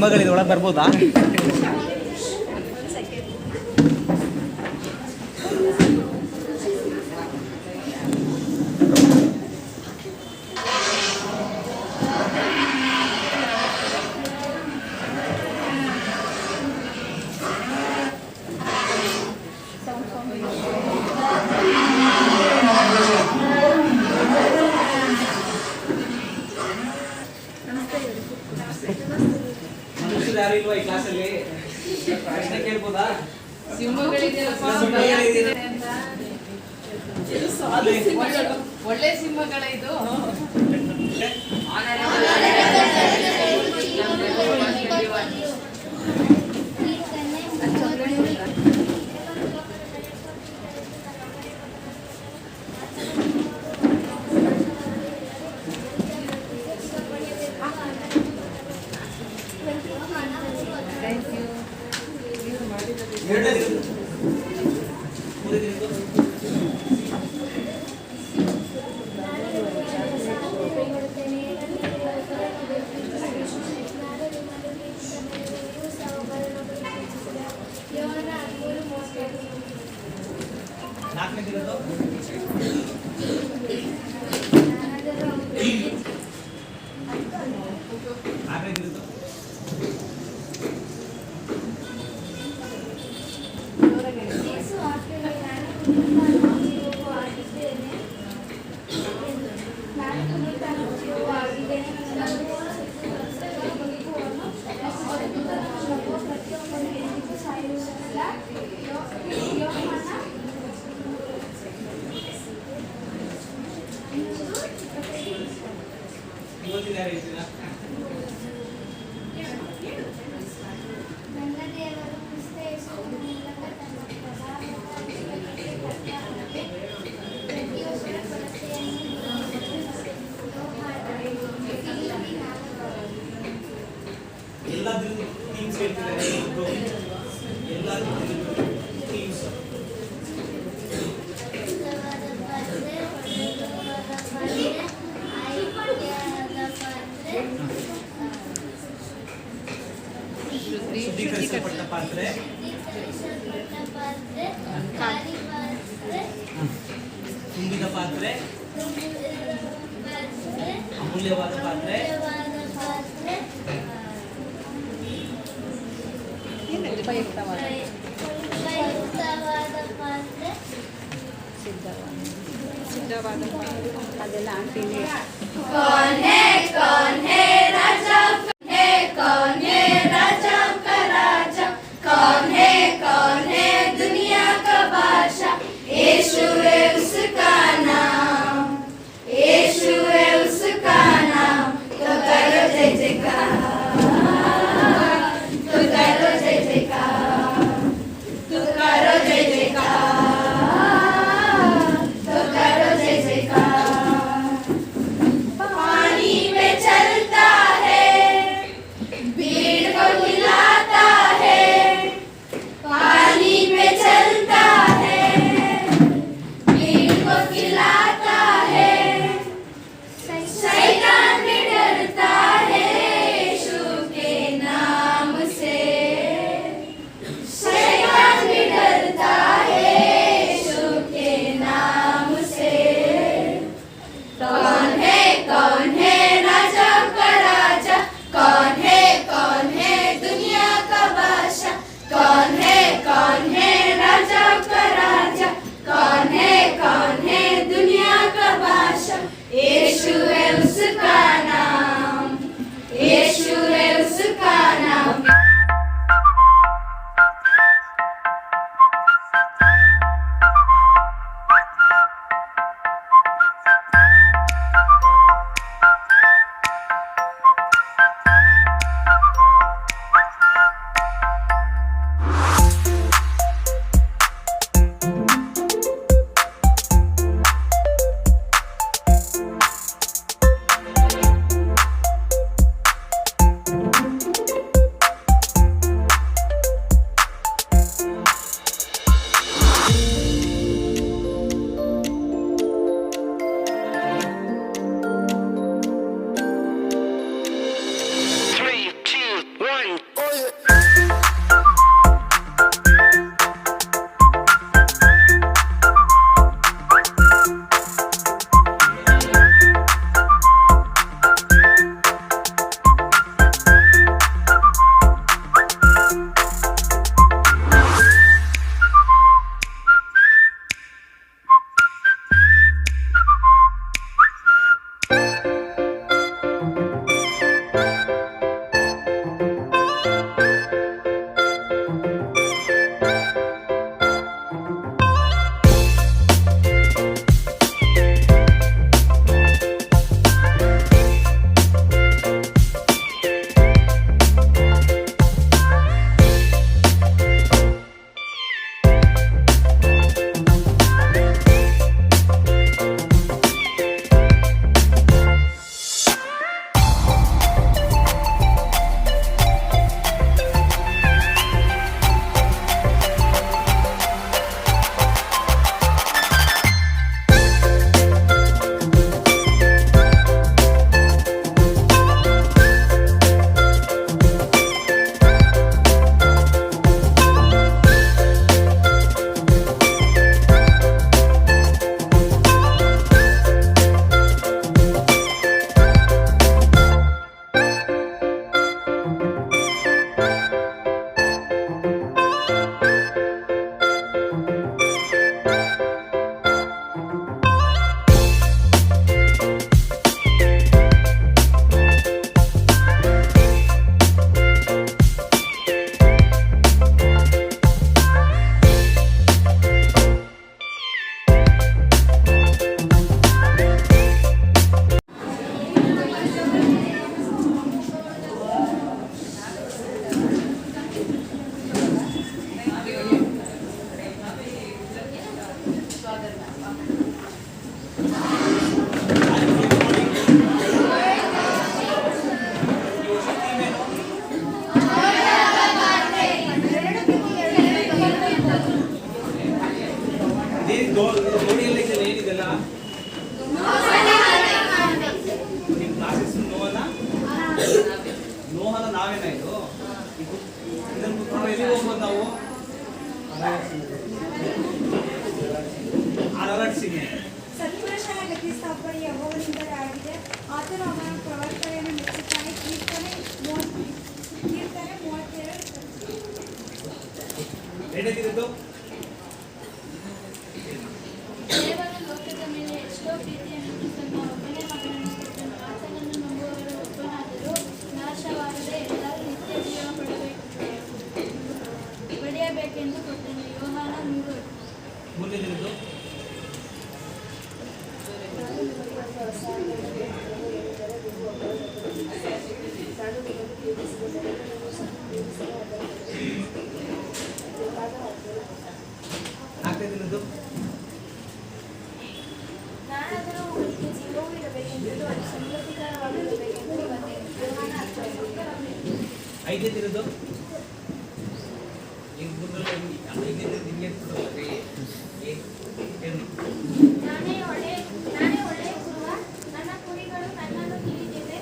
ಸಿಂಹಗಳಿದೆ, ಒಳಗೆ ಬರ್ಬೋದಾ? ಯಾರು ಇಲ್ವಾ ಈ ಕ್ಲಾಸಲ್ಲಿ? ಪ್ರಶ್ನೆ ಕೇಳ್ಬೋದಾ? ಒಳ್ಳೆ ಸಿಂಹಗಳ ಇದು. ಶುದ್ಧೀಕರಿಸಲ್ಪಟ್ಟ ಪಾತ್ರೆ, ತುಂಬಿದ ಪಾತ್ರೆ, ಅಮೂಲ್ಯವಾದ ಪಾತ್ರೆ, ಉಪಯುಕ್ತವಾದ ಸಿದ್ಧವಾದ ಅದೆಲ್ಲ ಆಂಟಿನೇ. कौन है राजा, कौन है राजा का राजा, कौन है दुनिया का बादशाह, यीशु है उसका नाम, यीशु है उसका नाम, तो करो जय जयकार, तो करो जय जयकार, तो करो जय जयकार, तो करो जय जयकार। पानी में चलता है, ಗೋಡೆಯಲ್ಲಿ ಇದೆಲ್ಲ ಏನಿದೆಲ್ಲ ನಿಮ್ಮ ಕ್ಲಾಸ್ ಹೆಸರು ನೋಹನ ನಾವೇನ ಇದು ಇದನ್ನು ನಾವು ಎಲ್ಲಿ ಹೋಗ್ಬೋದು ನಾವು ಅರರಟ್ಸಿಗೆ ಸತ್ಪುರುಷನ ಗತಿ ಸ್ಥಾಪನೆ ಯೆಹೋವನಿಂದಲೇ ಆಗಿದೆ. ಆತನು ಅವನ ಪ್ರವರ್ತನೆಯನ್ನು ಮೆಚ್ಚುತ್ತಾನೆ. ಕೀರ್ತನೆ 32. ಎರಡನೇದಿದ್ದು ದೇವರು ಲೋಕದ ಮೇಲೆ ಎಷ್ಟೋ ಪ್ರೀತಿಯನ್ನು ತನ್ನ ಒಬ್ಬನೇ ಮಗನನ್ನು ಕೊಟ್ಟನು. ಆತನನ್ನು ನಂಬುವವರು ಒಬ್ಬನಾದರೂ ನಾಶವಾಗದೆ ಎಲ್ಲರೂ ನಿತ್ಯ ಜೀವ ಪಡೆಯಬೇಕೆಂದು ಕೊಟ್ಟನು. ಯೋಹಾನ 3. ಮೂರನೇದಿದ್ದು ನಾಲ್ಕನೇದಿದ್ದು ನಾನಾದರೂ ಅವನಿಗೆ ಜೀವವೂ ಇರಬೇಕೆಂದು ಅದು ಸಂತೋಷಕರವಾಗಿರಬೇಕೆಂದು ಬಂದೆನು. ಯೋಹಾನ 10. ಐದನೇದಿದ್ದು ಐದನೇದು ನಿಮಗೆ ನಾನೇ ಒಳ್ಳೆಯ ಕುರುವ, ನನ್ನ ಕುರಿಗಳು ನನ್ನನ್ನು ತಿಳಿದಿವೆ.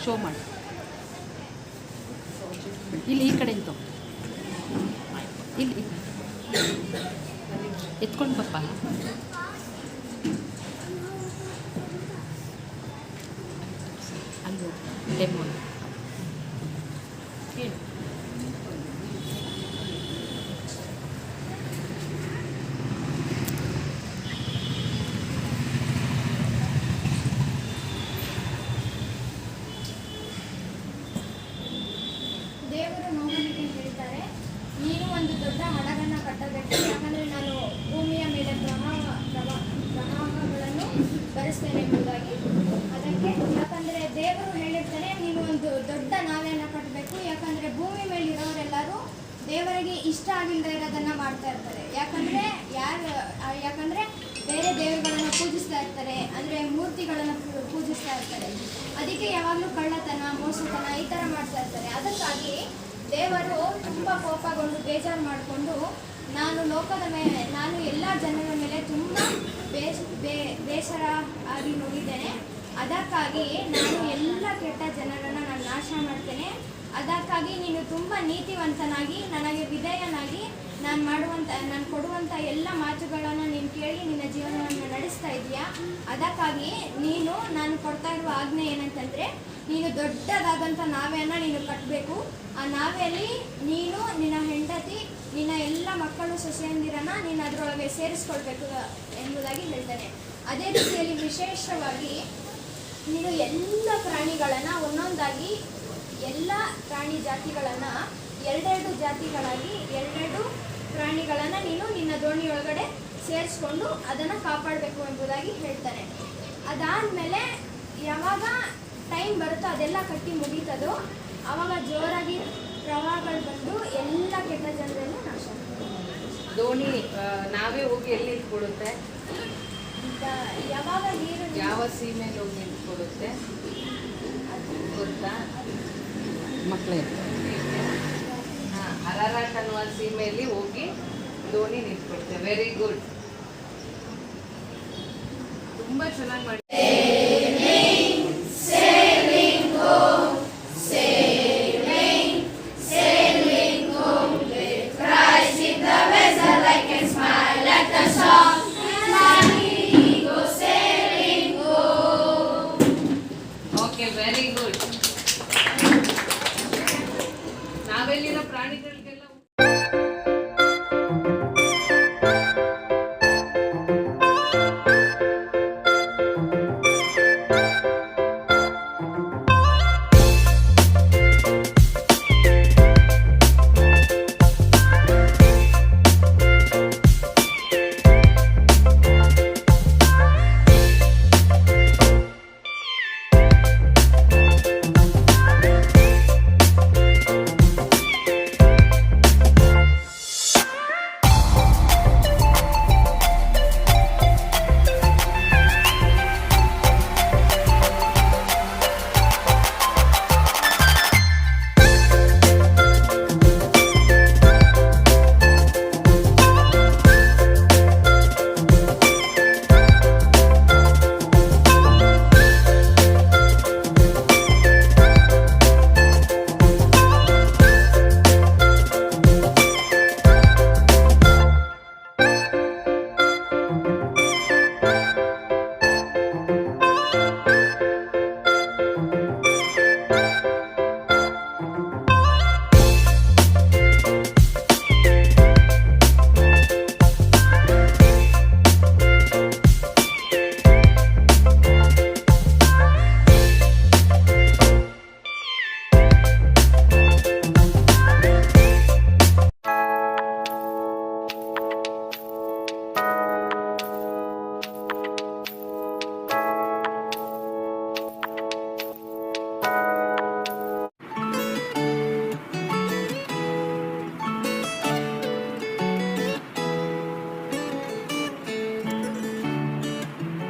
ಶೋ ಮಾಡಿ ಇಲ್ಲಿ ಈ ಕಡೆ ನಿಂತು ಇಲ್ಲಿ ಎತ್ಕೊಂಡು ಪಪ್ಪ ಅಲ್ಲಿ ಡೆಮೋ ಹೇಳು ದೇವರು ನೋಹನಿಗೆ ಹೇಳ್ತಾರೆ, ನೀನು ಒಂದು ದೊಡ್ಡ ಹಡಗನ್ನು ಕಟ್ಟಬೇಕು. ಯಾಕಂದರೆ ನಾನು ಭೂಮಿಯ ಮೇಲೆ ಪ್ರವಾಹಗಳನ್ನು ಬರೆಸ್ತೇನೆ ಎಂಬುದಾಗಿ. ಅದಕ್ಕೆ ಯಾಕಂದರೆ ದೇವರು ಹೇಳಿರ್ತಾರೆ, ನೀನು ಒಂದು ದೊಡ್ಡ ನಾವೆಯನ್ನು ಕಟ್ಟಬೇಕು. ಯಾಕಂದರೆ ಭೂಮಿ ಮೇಲೆ ಇರೋರೆಲ್ಲರೂ ದೇವರಿಗೆ ಇಷ್ಟ ಆಗಿಲ್ಲದೆ ಇರೋದನ್ನು ಮಾಡ್ತಾ ಇರ್ತಾರೆ. ಯಾಕಂದರೆ ಬೇರೆ ದೇವರುಗಳನ್ನು ಪೂಜಿಸ್ತಾ ಇರ್ತಾರೆ, ಅಂದರೆ ಮೂರ್ತಿಗಳನ್ನು ಪೂಜಿಸ್ತಾ ಇರ್ತಾರೆ. ಅದಕ್ಕೆ ಯಾವಾಗಲೂ ಕಳ್ಳತನ, ಮೋಸತನ ಈ ಥರ ಮಾಡ್ತಾ ಇರ್ತಾರೆ. ಅದಕ್ಕಾಗಿ ದೇವರು ತುಂಬ ಕೋಪಗೊಂಡು ಬೇಜಾರು ಮಾಡಿಕೊಂಡು ನಾನು ಎಲ್ಲ ಜನರ ಮೇಲೆ ತುಂಬ ಬೇಸರ ಆಗಿ ನೋಡಿದ್ದೇನೆ. ಅದಕ್ಕಾಗಿ ನಾನು ಎಲ್ಲ ಕೆಟ್ಟ ಜನರನ್ನು ನಾನು ನಾಶ ಮಾಡ್ತೇನೆ. ಅದಕ್ಕಾಗಿ ನೀನು ತುಂಬ ನೀತಿವಂತನಾಗಿ ನನಗೆ ವಿಧೇಯನಾಗಿ ನಾನು ಕೊಡುವಂಥ ಎಲ್ಲ ಮಾತುಗಳನ್ನು ನೀನು ಕೇಳಿ ನಿನ್ನ ಜೀವನವನ್ನು ನಡೆಸ್ತಾ ಇದೆಯಾ. ಅದಕ್ಕಾಗಿ ನಾನು ಕೊಡ್ತಾ ಇರುವ ಆಜ್ಞೆ ಏನಂತಂದರೆ, ನೀನು ದೊಡ್ಡದಾದಂಥ ನಾವೆಯನ್ನು ನೀನು ಕಟ್ಟಬೇಕು. ಆ ನಾವೆಯಲ್ಲಿ ನೀನು, ನಿನ್ನ ಹೆಂಡತಿ, ನಿನ್ನ ಎಲ್ಲ ಮಕ್ಕಳು ಸೊಸೆಯಂದಿರನ್ನು ನೀನು ಅದರೊಳಗೆ ಸೇರಿಸ್ಕೊಳ್ಬೇಕು ಎಂಬುದಾಗಿ ಹೇಳ್ತಾನೆ. ಅದೇ ರೀತಿಯಲ್ಲಿ ವಿಶೇಷವಾಗಿ ನೀನು ಎಲ್ಲ ಪ್ರಾಣಿಗಳನ್ನು ಒಂದೊಂದಾಗಿ ಎಲ್ಲ ಪ್ರಾಣಿ ಜಾತಿಗಳನ್ನು ಎರಡೆರಡು ಜಾತಿಗಳಾಗಿ ಎರಡೆರಡು ಪ್ರಾಣಿಗಳನ್ನು ನೀನು ನಿನ್ನ ದೋಣಿಯೊಳಗಡೆ ಸೇರಿಸ್ಕೊಂಡು ಅದನ್ನು ಕಾಪಾಡಬೇಕು ಎಂಬುದಾಗಿ ಹೇಳ್ತಾನೆ. ಅದಾದಮೇಲೆ ಯಾವಾಗ ಟೈಮ್ ಬರುತ್ತೋ ಅದೆಲ್ಲ ಕಟ್ಟಿ ಮುಗೀತದೋ ಆವಾಗ ಜೋರಾಗಿ ಪ್ರವಾಹಗಳು ಬಂದು ಎಲ್ಲ ಕೆಟ್ಟ ಜನರನ್ನು ನಾಶ ದೋಣಿ ನಾವೇ ಹೋಗಿ ಎಲ್ಲಿ ನಿಂತ್ಕೊಡುತ್ತೆ? ಯಾವಾಗ ನೀರು ಯಾವ ಸೀಮೆಯಲ್ಲಿ ಹೋಗಿ ನಿಂತ್ಕೊಡುತ್ತೆ ಗೊತ್ತಾ ಮಕ್ಕಳೇ? ಹಾಂ, ಅರಾರಾಟ್ ಅನ್ನುವ ಸೀಮೆಯಲ್ಲಿ ಹೋಗಿ ದೋಣಿ ನಿಂತ್ಕೊಡುತ್ತೆ. ವೆರಿ ಗುಡ್, ತುಂಬ ಚೆನ್ನಾಗಿ ಮಾಡಿ. Okay, very good. ನಾವೆಲ್ಲಿರೋ ಪ್ರಾಣಿಗಳಿಗೆ